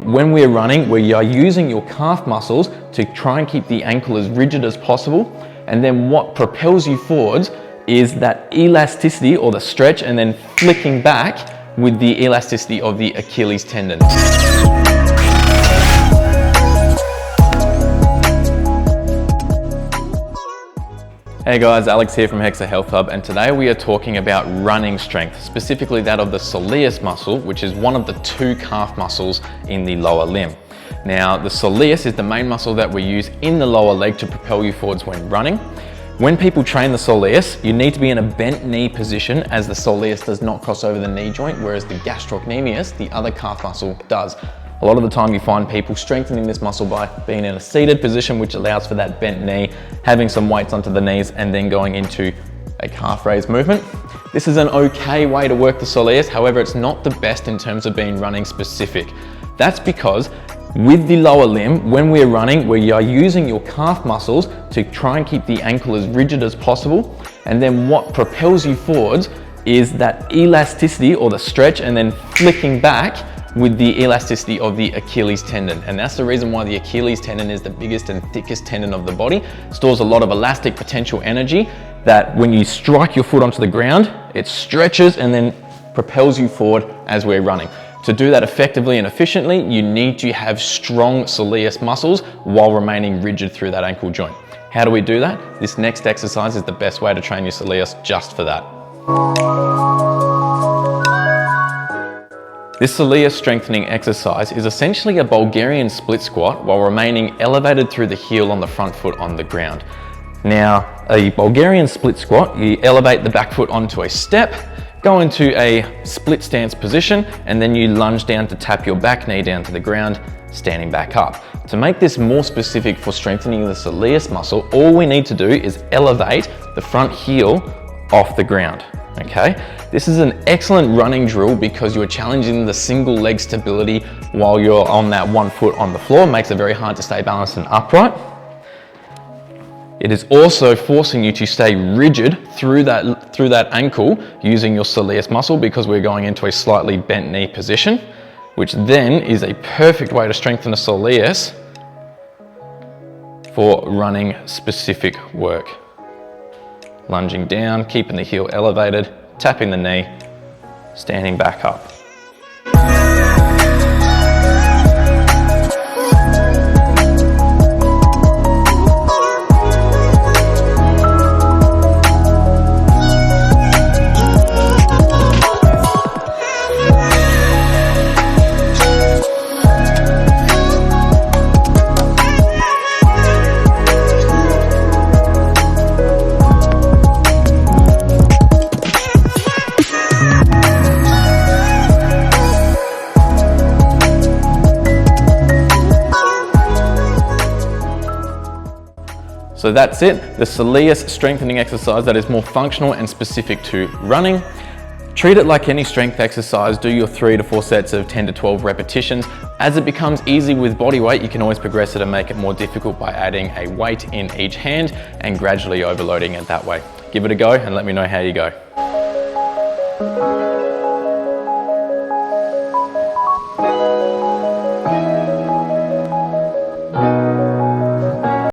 when we're running, we are using your calf muscles to try and keep the ankle as rigid as possible. And then what propels you forwards is that elasticity or the stretch, and then flicking back with the elasticity of the Achilles tendon. Hey guys, Alex here from Hexa Health Hub, and today we are talking about running strength, specifically that of the soleus muscle, which is one of the two calf muscles in the lower limb. Now, the soleus is the main muscle that we use in the lower leg to propel you forwards when running. When people train the soleus, you need to be in a bent knee position, as the soleus does not cross over the knee joint, whereas the gastrocnemius, the other calf muscle, does. A lot of the time you find people strengthening this muscle by being in a seated position, which allows for that bent knee, having some weights onto the knees, and then going into a calf raise movement. This is an okay way to work the soleus, however, it's not the best in terms of being running specific. That's because with the lower limb, when we're running, we are using your calf muscles to try and keep the ankle as rigid as possible. And then what propels you forwards is that elasticity or the stretch, and then flicking back with the elasticity of the Achilles tendon. And that's the reason why the Achilles tendon is the biggest and thickest tendon of the body. It stores a lot of elastic potential energy that when you strike your foot onto the ground, it stretches and then propels you forward as we're running. To do that effectively and efficiently, you need to have strong soleus muscles while remaining rigid through that ankle joint. How do we do that? This next exercise is the best way to train your soleus just for that. This soleus strengthening exercise is essentially a Bulgarian split squat while remaining elevated through the heel on the front foot on the ground. Now, a Bulgarian split squat, you elevate the back foot onto a step, go into a split stance position, and then you lunge down to tap your back knee down to the ground, standing back up. To make this more specific for strengthening the soleus muscle, all we need to do is elevate the front heel off the ground. Okay, this is an excellent running drill because you're challenging the single leg stability while you're on that one foot on the floor. It makes it very hard to stay balanced and upright. It is also forcing you to stay rigid through that ankle using your soleus muscle, because we're going into a slightly bent knee position, which then is a perfect way to strengthen the soleus for running specific work. Lunging down, keeping the heel elevated, tapping the knee, standing back up. So that's it, the soleus strengthening exercise that is more functional and specific to running. Treat it like any strength exercise. Do your 3 to 4 sets of 10 to 12 repetitions. As it becomes easy with body weight, you can always progress it and make it more difficult by adding a weight in each hand and gradually overloading it that way. Give it a go and let me know how you go.